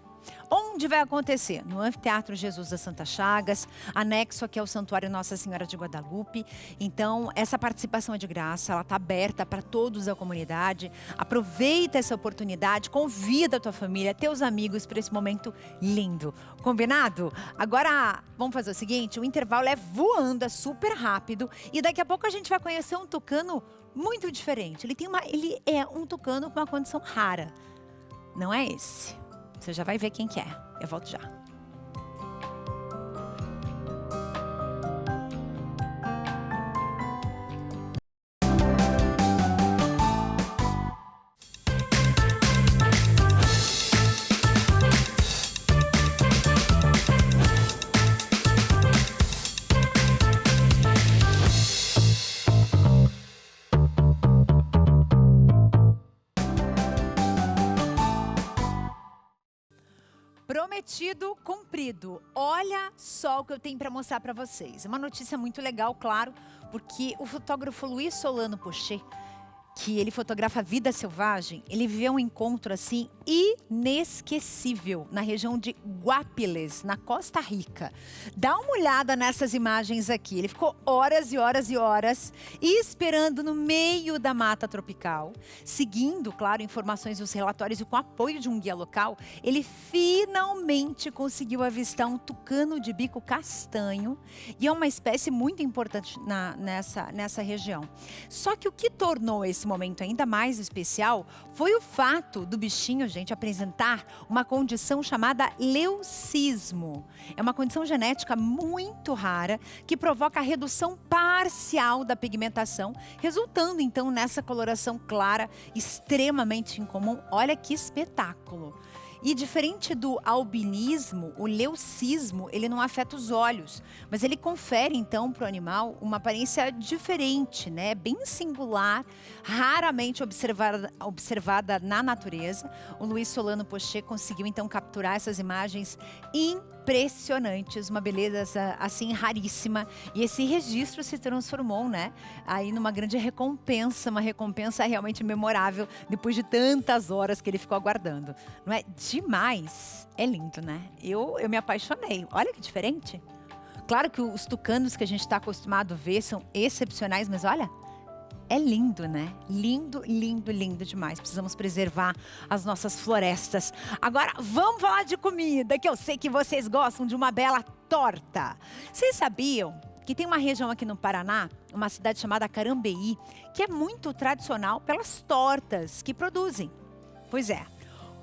Onde vai acontecer? No Anfiteatro Jesus das Santas Chagas, anexo aqui ao Santuário Nossa Senhora de Guadalupe. Então, essa participação é de graça, ela está aberta para todos da comunidade. Aproveita essa oportunidade, convida a tua família, teus amigos para esse momento lindo. Combinado? Agora, vamos fazer o seguinte, o intervalo é voando, é super rápido e daqui a pouco a gente vai conhecer um tucano muito diferente. Ele é um tucano com uma condição rara. Não é esse. Você já vai ver quem que é. Eu volto já. Prometido, cumprido. Olha só o que eu tenho para mostrar para vocês. É uma notícia muito legal, claro, porque o fotógrafo Luiz Solano Pochet, que ele fotografa a vida selvagem, ele viveu um encontro assim inesquecível na região de Guapiles, na Costa Rica. Dá uma olhada nessas imagens aqui. Ele ficou horas e horas e horas esperando no meio da mata tropical, seguindo, claro, informações dos relatórios e com apoio de um guia local, ele finalmente conseguiu avistar um tucano de bico castanho, e é uma espécie muito importante nessa região. Só que o que tornou esse momento ainda mais especial foi o fato do bichinho, gente, apresentar uma condição chamada leucismo. É uma condição genética muito rara que provoca a redução parcial da pigmentação, resultando então nessa coloração clara extremamente incomum. Olha que espetáculo! E diferente do albinismo, o leucismo, ele não afeta os olhos, mas ele confere então para o animal uma aparência diferente, né? Bem singular, raramente observada na natureza. O Luiz Solano Pochet conseguiu então capturar essas imagens impressionantes, uma beleza assim raríssima, e esse registro se transformou, né, aí numa grande recompensa, uma recompensa realmente memorável depois de tantas horas que ele ficou aguardando. Não é demais? É lindo, né? Eu me apaixonei. Olha que diferente. Claro que os tucanos que a gente está acostumado a ver são excepcionais, mas olha, é lindo, né? Lindo, lindo, lindo demais. Precisamos preservar as nossas florestas. Agora, vamos falar de comida, que eu sei que vocês gostam de uma bela torta. Vocês sabiam que tem uma região aqui no Paraná, uma cidade chamada Carambeí, que é muito tradicional pelas tortas que produzem? Pois é.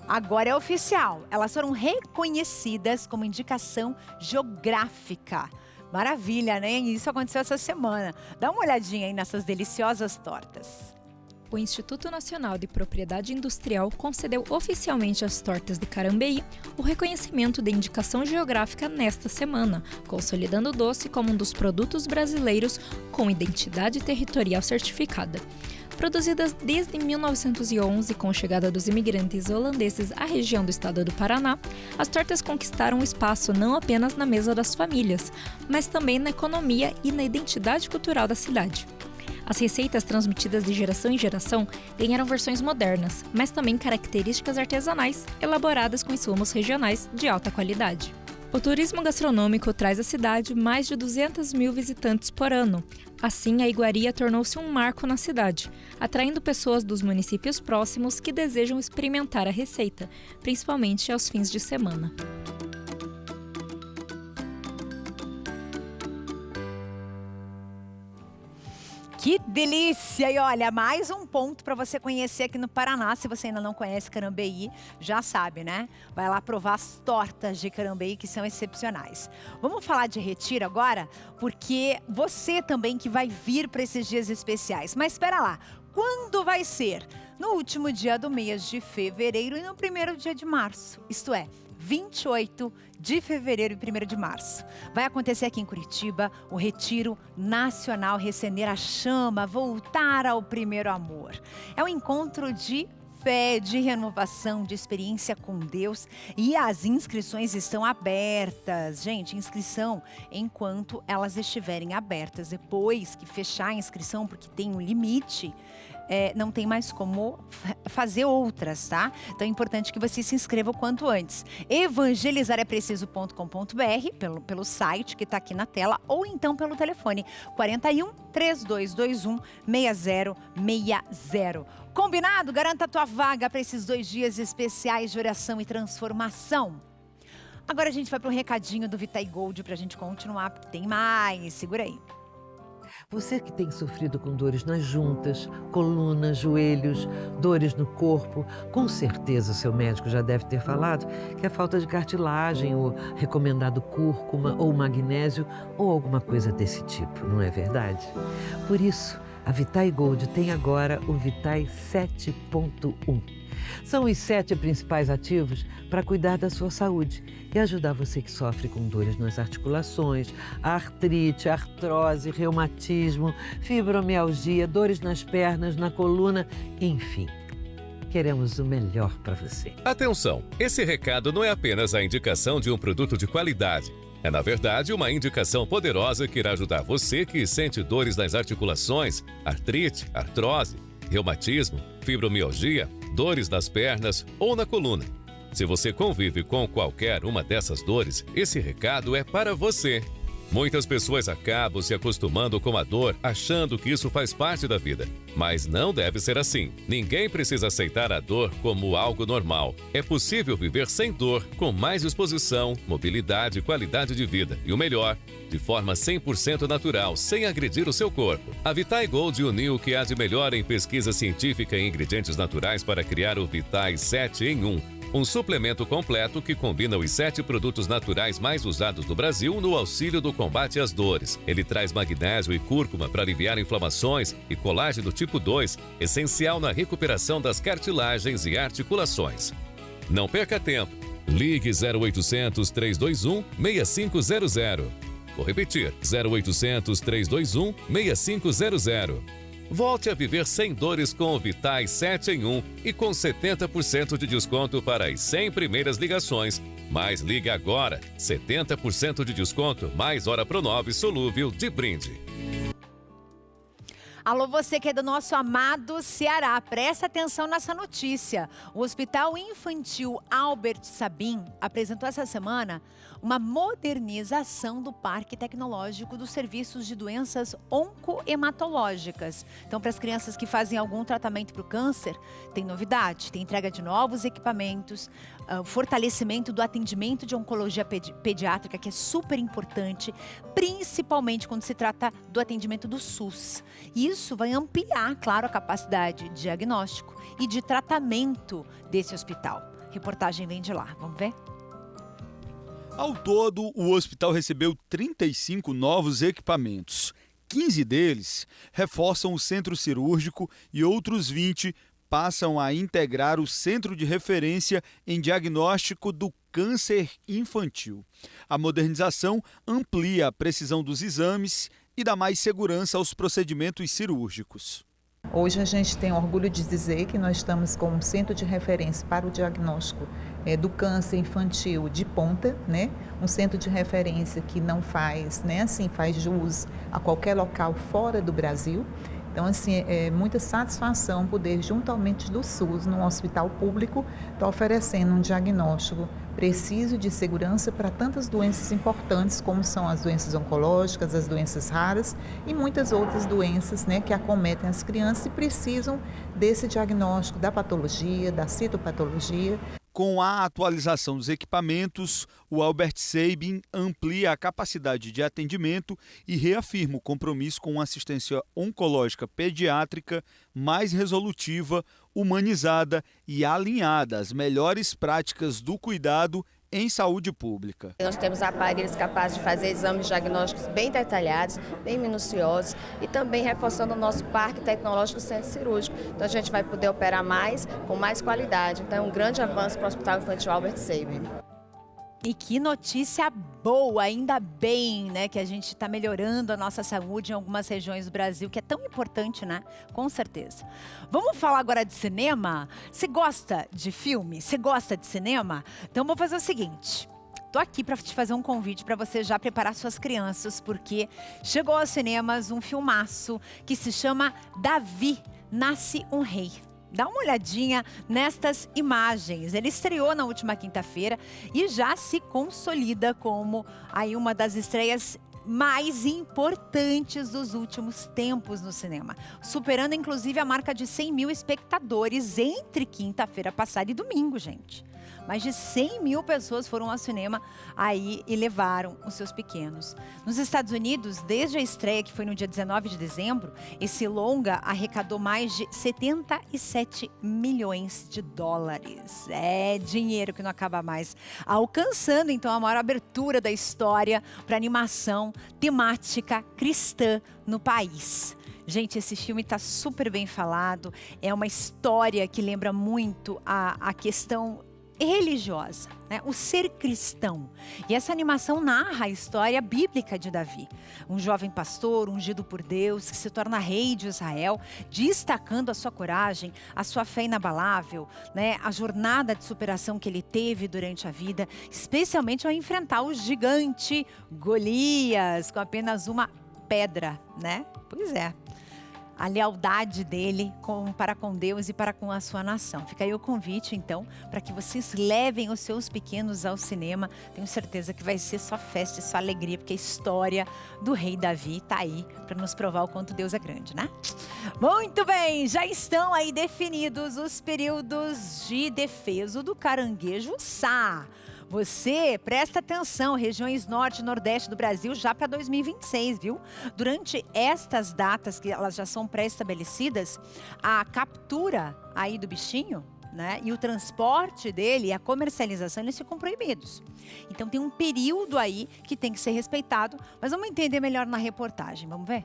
Agora é oficial. Elas foram reconhecidas como indicação geográfica. Maravilha, né? Isso aconteceu essa semana. Dá uma olhadinha aí nessas deliciosas tortas. O Instituto Nacional de Propriedade Industrial concedeu oficialmente às tortas de Carambeí o reconhecimento de indicação geográfica nesta semana, consolidando o doce como um dos produtos brasileiros com identidade territorial certificada. Produzidas desde 1911 com a chegada dos imigrantes holandeses à região do estado do Paraná, as tortas conquistaram espaço não apenas na mesa das famílias, mas também na economia e na identidade cultural da cidade. As receitas transmitidas de geração em geração ganharam versões modernas, mas também características artesanais, elaboradas com insumos regionais de alta qualidade. O turismo gastronômico traz à cidade mais de 200 mil visitantes por ano. Assim, a iguaria tornou-se um marco na cidade, atraindo pessoas dos municípios próximos que desejam experimentar a receita, principalmente aos fins de semana. Que delícia! E olha, mais um ponto para você conhecer aqui no Paraná. Se você ainda não conhece Carambeí, já sabe, né? Vai lá provar as tortas de Carambeí, que são excepcionais. Vamos falar de Retiro agora? Porque você também que vai vir para esses dias especiais. Mas espera lá, quando vai ser? No último dia do mês de fevereiro e no primeiro dia de março. Isto é, 28 de fevereiro e 1º de março. Vai acontecer aqui em Curitiba o Retiro Nacional Reacender a Chama, voltar ao primeiro amor. É um encontro de fé, de renovação, de experiência com Deus, e as inscrições estão abertas. Gente, inscrição enquanto elas estiverem abertas. Depois que fechar a inscrição, porque tem um limite, não tem mais como fazer outras, tá? Então é importante que você se inscreva o quanto antes. evangelizarepreciso.com.br, pelo site que está aqui na tela, ou então pelo telefone 41 3221 6060. Combinado? Garanta a tua vaga para esses 2 dias especiais de oração e transformação. Agora a gente vai para um recadinho do Vitai Gold para a gente continuar, porque tem mais. Segura aí. Você que tem sofrido com dores nas juntas, coluna, joelhos, dores no corpo, com certeza seu médico já deve ter falado que é falta de cartilagem, ou recomendado cúrcuma ou magnésio ou alguma coisa desse tipo, não é verdade? Por isso, a Vitai Gold tem agora o Vitai 7.1. São os 7 principais ativos para cuidar da sua saúde e ajudar você que sofre com dores nas articulações, artrite, artrose, reumatismo, fibromialgia, dores nas pernas, na coluna, enfim. queremos o melhor para você. Atenção, esse recado não é apenas a indicação de um produto de qualidade. É, na verdade, uma indicação poderosa que irá ajudar você que sente dores nas articulações, artrite, artrose, reumatismo, fibromialgia, dores nas pernas ou na coluna. Se você convive com qualquer uma dessas dores, esse recado é para você. Muitas pessoas acabam se acostumando com a dor, achando que isso faz parte da vida. Mas não deve ser assim. Ninguém precisa aceitar a dor como algo normal. É possível viver sem dor, com mais disposição, mobilidade e qualidade de vida. E o melhor, de forma 100% natural, sem agredir o seu corpo. A Vitai Gold uniu o que há de melhor em pesquisa científica e ingredientes naturais para criar o Vitai 7 em 1. Um suplemento completo que combina os 7 produtos naturais mais usados no Brasil no auxílio do combate às dores. Ele traz magnésio e cúrcuma para aliviar inflamações e colágeno tipo 2, essencial na recuperação das cartilagens e articulações. Não perca tempo. Ligue 0800 321 6500. Vou repetir, 0800 321 6500. Volte a viver sem dores com o Vitai 7 em 1 e com 70% de desconto para as 100 primeiras ligações. Mas liga agora, 70% de desconto, mais hora Pronove solúvel de brinde. Alô, você que é do nosso amado Ceará, presta atenção nessa notícia. O Hospital Infantil Albert Sabin apresentou essa semana uma modernização do Parque Tecnológico dos Serviços de Doenças Oncohematológicas. Então, para as crianças que fazem algum tratamento para o câncer, tem novidade, tem entrega de novos equipamentos, fortalecimento do atendimento de oncologia pediátrica, que é super importante, principalmente quando se trata do atendimento do SUS. Isso vai ampliar, claro, a capacidade de diagnóstico e de tratamento desse hospital. Reportagem vem de lá, vamos ver? Ao todo, o hospital recebeu 35 novos equipamentos. 15 deles reforçam o centro cirúrgico e outros 20 passam a integrar o centro de referência em diagnóstico do câncer infantil. A modernização amplia a precisão dos exames e dá mais segurança aos procedimentos cirúrgicos. Hoje a gente tem orgulho de dizer que nós estamos com um centro de referência para o diagnóstico do câncer infantil de ponta, né? Um centro de referência que não faz, né, assim, faz jus a qualquer local fora do Brasil. Então, assim, é muita satisfação poder, juntamente do SUS, num hospital público, estar oferecendo um diagnóstico preciso de segurança para tantas doenças importantes, como são as doenças oncológicas, as doenças raras e muitas outras doenças, né, que acometem as crianças e precisam desse diagnóstico da patologia, da citopatologia. Com a atualização dos equipamentos, o Albert Sabin amplia a capacidade de atendimento e reafirma o compromisso com uma assistência oncológica pediátrica mais resolutiva, humanizada e alinhada às melhores práticas do cuidado em saúde pública. Nós temos aparelhos capazes de fazer exames diagnósticos bem detalhados, bem minuciosos e também reforçando o nosso parque tecnológico do centro cirúrgico. Então a gente vai poder operar mais, com mais qualidade. Então é um grande avanço para o Hospital Infantil Albert Sabin. E que notícia boa, ainda bem, né, que a gente está melhorando a nossa saúde em algumas regiões do Brasil, que é tão importante, né? Com certeza. Vamos falar agora de cinema? Você gosta de filme? Você gosta de cinema? Então vou fazer o seguinte. Tô aqui para te fazer um convite para você já preparar suas crianças, porque chegou aos cinemas um filmaço que se chama Davi, Nasce um Rei. Dá uma olhadinha nestas imagens. Ele estreou na última quinta-feira e já se consolida como aí uma das estreias mais importantes dos últimos tempos no cinema, superando inclusive a marca de 100 mil espectadores entre quinta-feira passada e domingo, gente. Mais de 100 mil pessoas foram ao cinema aí e levaram os seus pequenos. Nos Estados Unidos, desde a estreia, que foi no dia 19 de dezembro, esse longa arrecadou mais de 77 milhões de dólares. É dinheiro que não acaba mais. Alcançando, então, a maior abertura da história para animação temática cristã no país. Gente, esse filme está super bem falado. É uma história que lembra muito a questão religiosa, né? O ser cristão. E essa animação narra a história bíblica de Davi. Um jovem pastor, ungido por Deus, que se torna rei de Israel, destacando a sua coragem, a sua fé inabalável, né? A jornada de superação que ele teve durante a vida, especialmente ao enfrentar o gigante Golias, com apenas uma pedra, né? Pois é. A lealdade dele para com Deus e para com a sua nação. Fica aí o convite, então, para que vocês levem os seus pequenos ao cinema. Tenho certeza que vai ser só festa e só alegria, porque a história do rei Davi está aí para nos provar o quanto Deus é grande, né? Muito bem, já estão aí definidos os períodos de defeso do caranguejo Sá. Você presta atenção, regiões norte e nordeste do Brasil já para 2026, viu? Durante estas datas, que elas já são pré-estabelecidas, a captura aí do bichinho, né, e o transporte dele e a comercialização, eles ficam proibidos. Então tem um período aí que tem que ser respeitado, mas vamos entender melhor na reportagem, vamos ver?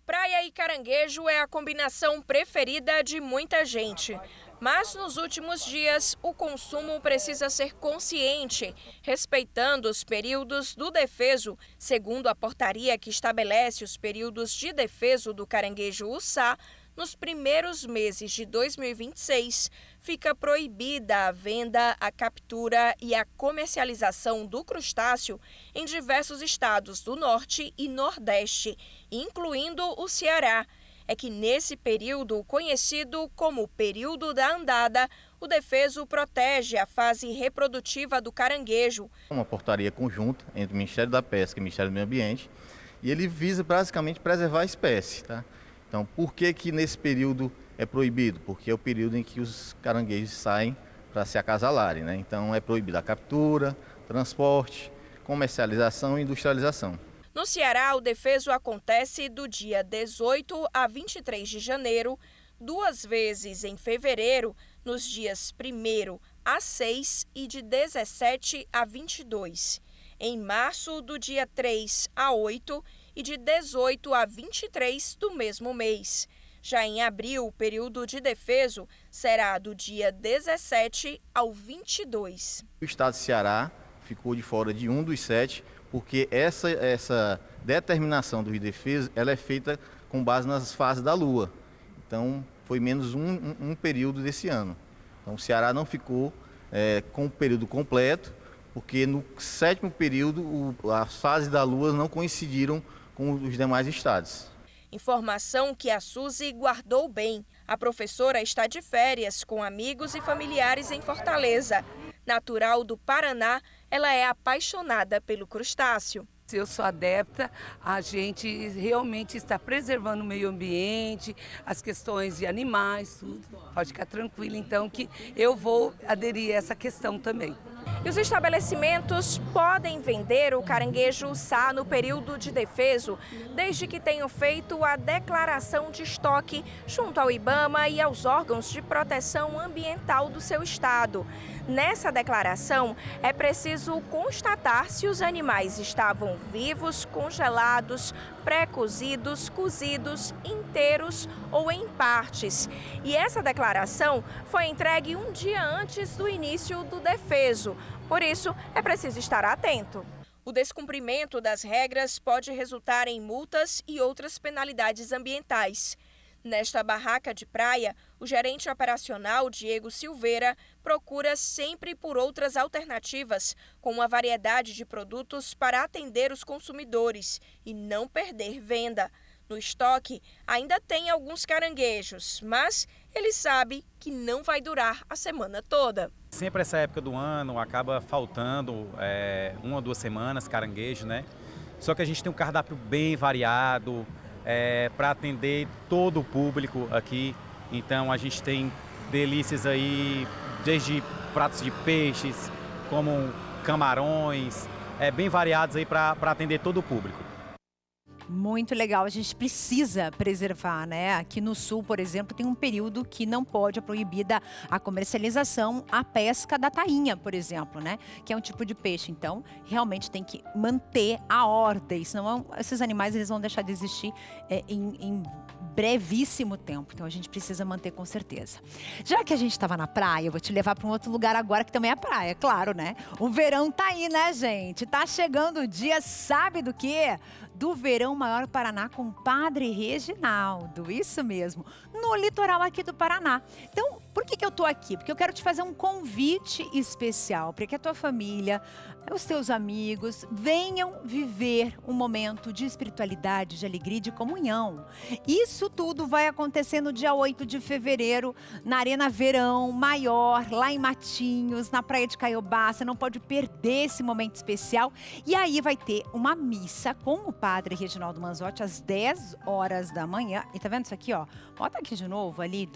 Praia e caranguejo é a combinação preferida de muita gente. Mas nos últimos dias, o consumo precisa ser consciente, respeitando os períodos do defeso. Segundo a portaria que estabelece os períodos de defeso do caranguejo uçá, nos primeiros meses de 2026, fica proibida a venda, a captura e a comercialização do crustáceo em diversos estados do Norte e Nordeste, incluindo o Ceará. É que nesse período, conhecido como período da andada, o defeso protege a fase reprodutiva do caranguejo. Uma portaria conjunta entre o Ministério da Pesca e o Ministério do Meio Ambiente, e ele visa basicamente preservar a espécie, tá? Então, por que nesse período é proibido? Porque é o período em que os caranguejos saem para se acasalarem, né? Então, é proibida a captura, transporte, comercialização e industrialização. No Ceará, o defeso acontece do dia 18 a 23 de janeiro, 2 vezes em fevereiro, nos dias 1º a 6 e de 17 a 22. Em março, do dia 3 a 8 e de 18 a 23 do mesmo mês. Já em abril, o período de defeso será do dia 17 ao 22. O estado de Ceará ficou de fora de um dos 7, porque essa determinação do defeso ela é feita com base nas fases da Lua. Então, foi menos um período desse ano. Então, o Ceará não ficou com o período completo, porque no 7º período as fases da Lua não coincidiram com os demais estados. Informação que a Suzy guardou bem. A professora está de férias com amigos e familiares em Fortaleza. Natural do Paraná, ela é apaixonada pelo crustáceo. Eu sou adepta, a gente realmente está preservando o meio ambiente, as questões de animais, tudo. Pode ficar tranquila, então, que eu vou aderir a essa questão também. E os estabelecimentos podem vender o caranguejo uçá no período de defeso, desde que tenham feito a declaração de estoque junto ao IBAMA e aos órgãos de proteção ambiental do seu estado. Nessa declaração, é preciso constatar se os animais estavam vivos, congelados, pré-cozidos, cozidos, inteiros ou em partes. E essa declaração foi entregue um dia antes do início do defeso. Por isso, é preciso estar atento. O descumprimento das regras pode resultar em multas e outras penalidades ambientais. Nesta barraca de praia, o gerente operacional Diego Silveira procura sempre por outras alternativas, com uma variedade de produtos para atender os consumidores e não perder venda. No estoque, ainda tem alguns caranguejos, mas ele sabe que não vai durar a semana toda. Sempre essa época do ano acaba faltando 1 ou 2 semanas caranguejo, né? Só que a gente tem um cardápio bem variado, para atender todo o público aqui. Então a gente tem delícias aí, desde pratos de peixes, como camarões, bem variados aí para atender todo o público. Muito legal, a gente precisa preservar, né? Aqui no sul, por exemplo, tem um período que não pode, é proibida a comercialização, a pesca da tainha, por exemplo, né? Que é um tipo de peixe. Então, realmente tem que manter a ordem, senão esses animais eles vão deixar de existir em brevíssimo tempo. Então, a gente precisa manter com certeza. Já que a gente estava na praia, eu vou te levar para um outro lugar agora que também é praia, claro, né? O verão tá aí, né, gente? Tá chegando o dia, sabe do quê? Do Verão Maior Paraná com o Padre Reginaldo, isso mesmo, no litoral aqui do Paraná. Então, por que eu tô aqui? Porque eu quero te fazer um convite especial para que a tua família, os teus amigos venham viver um momento de espiritualidade, de alegria e de comunhão. Isso tudo vai acontecer no dia 8 de fevereiro, na Arena Verão Maior, lá em Matinhos, na Praia de Caiobá. Você não pode perder esse momento especial. E aí vai ter uma missa com o Padre Reginaldo Manzotti às 10 horas da manhã. E tá vendo isso aqui, ó? Bota aqui de novo ali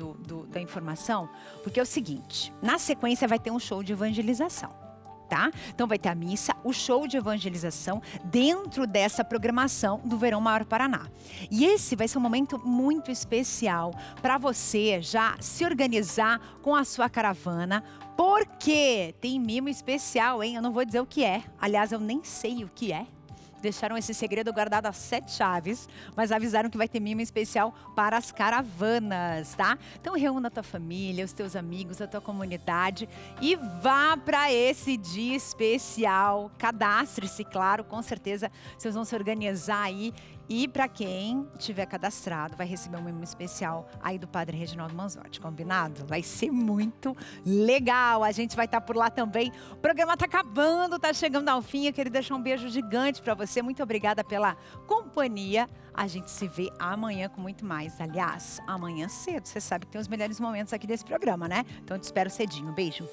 da informação, porque é o seguinte, na sequência vai ter um show de evangelização. Tá? Então vai ter a missa, o show de evangelização dentro dessa programação do Verão Maior Paraná. E esse vai ser um momento muito especial para você já se organizar com a sua caravana, porque tem mimo especial, hein? Eu não vou dizer o que é. Aliás, eu nem sei o que é. Deixaram esse segredo guardado a 7 chaves, mas avisaram que vai ter mimo especial para as caravanas, tá? Então reúna a tua família, os teus amigos, a tua comunidade e vá para esse dia especial. Cadastre-se, claro, com certeza vocês vão se organizar aí. E para quem tiver cadastrado, vai receber um mimo especial aí do Padre Reginaldo Manzotti, combinado? Vai ser muito legal, a gente vai estar por lá também. O programa tá acabando, tá chegando ao fim, eu queria deixar um beijo gigante para você. Muito obrigada pela companhia. A gente se vê amanhã com muito mais. Aliás, amanhã cedo, você sabe que tem os melhores momentos aqui desse programa, né? Então eu te espero cedinho. Beijo.